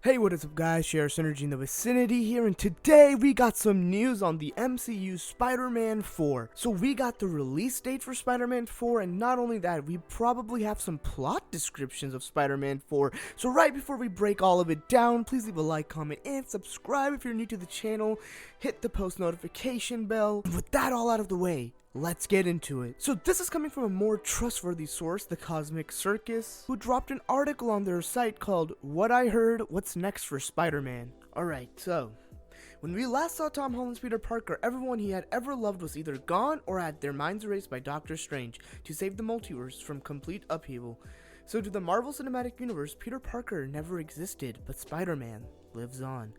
Hey, what is up guys, Share Synergy in the Vicinity here, and today we got some news on the MCU Spider-Man 4. So we got the release date for Spider-Man 4, and not only that, we probably have some plot descriptions of Spider-Man 4. So right before we break all of it down, please leave a like, comment, and subscribe if you're new to the channel. Hit the post notification bell. And with that all out of the way, let's get into it. So this is coming from a more trustworthy source, the Cosmic Circus, who dropped an article on their site called What I Heard, What's Next for Spider-Man. Alright, so when we last saw Tom Holland's Peter Parker, everyone he had ever loved was either gone or had their minds erased by Doctor Strange to save the multiverse from complete upheaval. So to the Marvel Cinematic Universe, Peter Parker never existed, but Spider-Man lives on.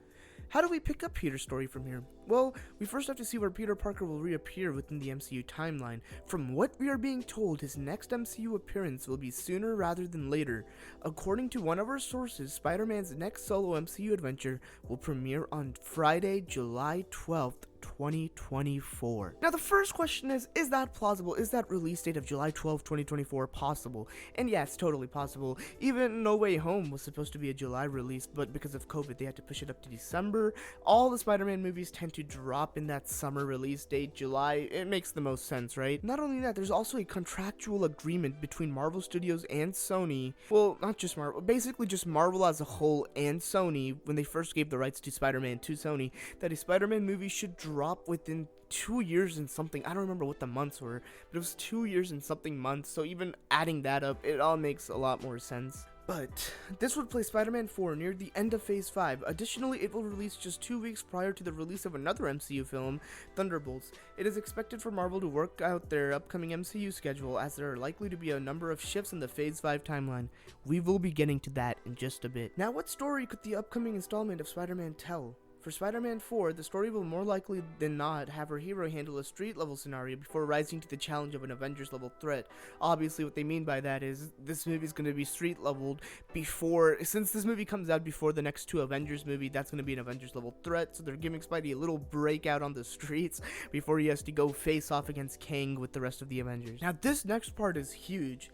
How do we pick up Peter's story from here? Well, we first have to see where Peter Parker will reappear within the MCU timeline. From what we are being told, his next MCU appearance will be sooner rather than later. According to one of our sources, Spider-Man's next solo MCU adventure will premiere on Friday, July 12th, 2024. Now the first question is that plausible? Is that release date of July 12th, 2024 possible? And yeah, it's totally possible. Even No Way Home was supposed to be a July release, but because of COVID they had to push it up to December. All the Spider-Man movies tend to drop in that summer release date, July. It makes the most sense, right? Not only that, there's also a contractual agreement between Marvel Studios and Sony. Well, not just Marvel, basically just Marvel as a whole and Sony, when they first gave the rights to Spider-Man to Sony, that a Spider-Man movie should drop within 2 years and something. I don't remember what the months were, but it was 2 years and something months, so even adding that up, it all makes a lot more sense. But this would place Spider-Man 4 near the end of Phase 5. Additionally, it will release just 2 weeks prior to the release of another MCU film, Thunderbolts. It is expected for Marvel to work out their upcoming MCU schedule, as there are likely to be a number of shifts in the Phase 5 timeline. We will be getting to that in just a bit. Now, what story could the upcoming installment of Spider-Man tell? For Spider-Man 4, the story will more likely than not have our hero handle a street-level scenario before rising to the challenge of an Avengers-level threat. Obviously, what they mean by that is this movie is going to be street-leveled before, since this movie comes out before the next two Avengers movie, that's going to be an Avengers-level threat, so they're giving Spidey a little breakout on the streets before he has to go face off against Kang with the rest of the Avengers. Now, this next part is huge.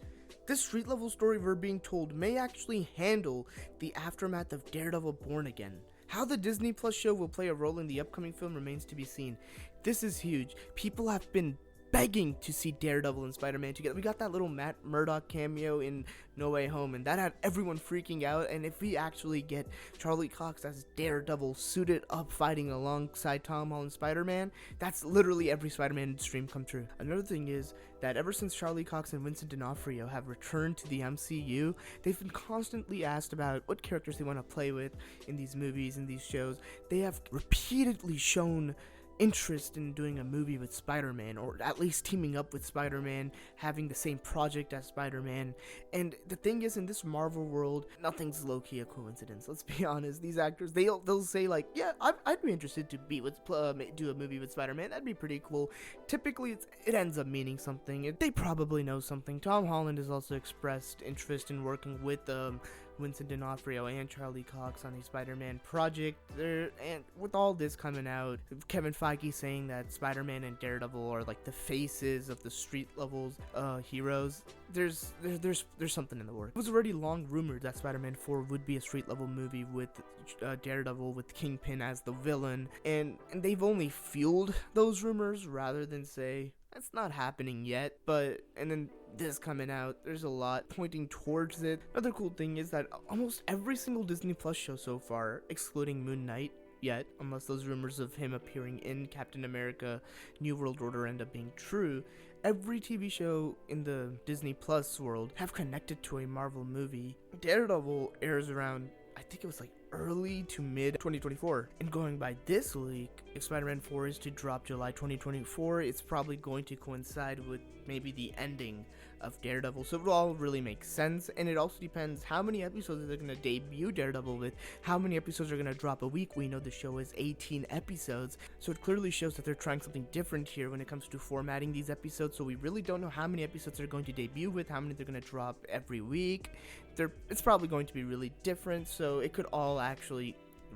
This street-level story we're being told may actually handle the aftermath of Daredevil Born Again. How the Disney Plus show will play a role in the upcoming film remains to be seen. This is huge. People have been begging to see Daredevil and Spider-Man together. We got that little Matt Murdock cameo in No Way Home, and that had everyone freaking out. And if we actually get Charlie Cox as Daredevil suited up fighting alongside Tom Holland Spider-Man, that's literally every Spider-Man dream come true. Another thing is that ever since Charlie Cox and Vincent D'Onofrio have returned to the MCU, they've been constantly asked about what characters they want to play with in these movies and these shows. They have repeatedly shown interest in doing a movie with Spider-Man, or at least teaming up with Spider-Man, having the same project as Spider-Man. And the thing is, in this Marvel world, nothing's low-key a coincidence. Let's be honest. These actors, they'll say like, yeah, I'd be interested to be with do a movie with Spider-Man. That'd be pretty cool. Typically, it ends up meaning something. They probably know something. Tom Holland has also expressed interest in working with Vincent D'Onofrio and Charlie Cox on a Spider-Man project. And with all this coming out, Kevin Feige saying that Spider-Man and Daredevil are like the faces of the street levels heroes, there's something in the works. It was already long rumored that Spider-Man 4 would be a street level movie with Daredevil, with Kingpin as the villain, and they've only fueled those rumors rather than say it's not happening yet. And then this coming out, there's a lot pointing towards it. Another cool thing is that almost every single Disney Plus show so far, excluding Moon Knight yet, unless those rumors of him appearing in Captain America New World Order end up being true, every TV show in the Disney Plus world have connected to a Marvel movie. Daredevil airs around, I think it was like early to mid 2024, and going by this leak, if Spider-Man 4 is to drop July 2024, it's probably going to coincide with maybe the ending of Daredevil, so it all really makes sense. And it also depends how many episodes they're going to debut Daredevil with, how many episodes are going to drop a week. We know the show is 18 episodes, so it clearly shows that they're trying something different here when it comes to formatting these episodes. So we really don't know how many episodes they're going to debut with, how many they're going to drop every week. It's probably going to be really different, so it could all actually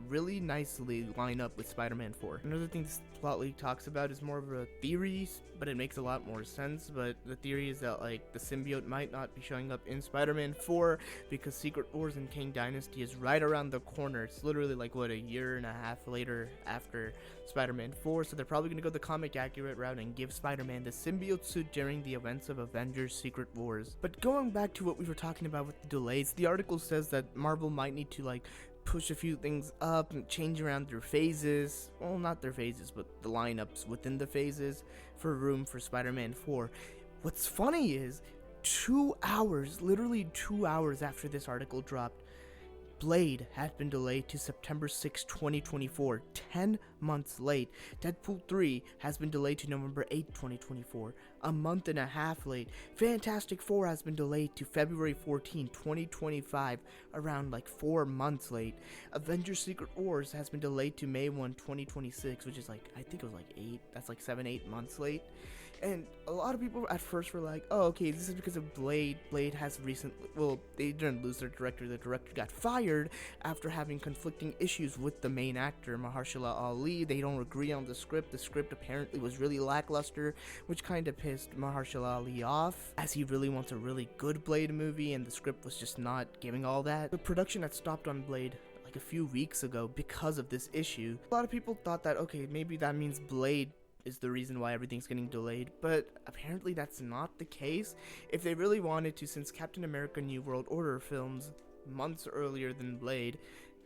really nicely line up with Spider-Man 4. Another thing this plot leak talks about is more of a theory, but it makes a lot more sense. But the theory is that like the symbiote might not be showing up in Spider-Man 4 because Secret Wars and Kang Dynasty is right around the corner. It's literally like what, a year and a half later after Spider-Man 4, so they're probably gonna go the comic accurate route and give Spider-Man the symbiote suit during the events of Avengers Secret Wars. But going back to what we were talking about with the delays, the article says that Marvel might need to like push a few things up and change around their phases, well, not their phases, but the lineups within the phases for room for Spider-Man 4. What's funny is 2 hours, literally 2 hours after this article dropped, Blade had been delayed to September 6, 2024, 10 months late. Deadpool 3 has been delayed to November 8, 2024, a month and a half late. Fantastic Four has been delayed to February 14, 2025, around like 4 months late. Avengers Secret Wars has been delayed to May 1, 2026, which is like, I think it was like 7-8 months late. And a lot of people at first were like, oh, okay, this is because of Blade. Blade has recently, well, they didn't lose their director. The director got fired after having conflicting issues with the main actor, Mahershala Ali. They don't agree on the script. The script apparently was really lackluster, which kind of pissed Mahershala Ali off, as he really wants a really good Blade movie, and the script was just not giving all that. The production had stopped on Blade like a few weeks ago because of this issue. A lot of people thought that, okay, maybe that means Blade is the reason why everything's getting delayed, but apparently that's not the case. If they really wanted to, since Captain America New World Order films months earlier than Blade,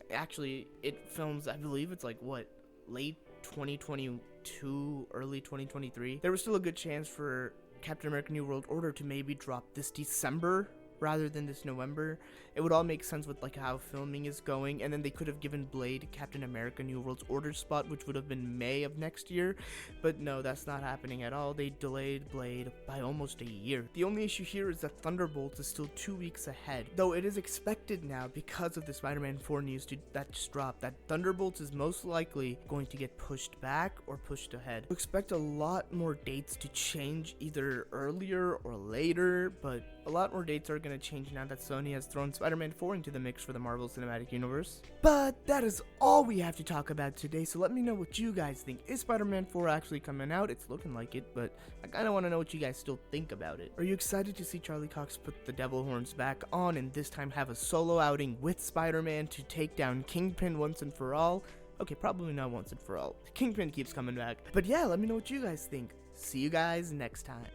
actually it films, I believe it's like what, late 2022, early 2023, there was still a good chance for Captain America New World Order to maybe drop this December rather than this November. It would all make sense with like how filming is going, and then they could have given Blade Captain America New World Order spot, which would have been May of next year, but no, that's not happening at all. They delayed Blade by almost a year. The only issue here is that Thunderbolts is still 2 weeks ahead, though it is expected now because of the Spider-Man 4 news that just dropped that Thunderbolts is most likely going to get pushed back or pushed ahead. Expect a lot more dates to change, either earlier or later, but a lot more dates are going to change now that Sony has thrown Spider-Man 4 into the mix for the Marvel Cinematic Universe. But that is all we have to talk about today, so let me know what you guys think. Is Spider-Man 4 actually coming out? It's looking like it, but I kind of want to know what you guys still think about it. Are you excited to see Charlie Cox put the devil horns back on and this time have a solo outing with Spider-Man to take down Kingpin once and for all? Okay, probably not once and for all. Kingpin keeps coming back. But yeah, let me know what you guys think. See you guys next time.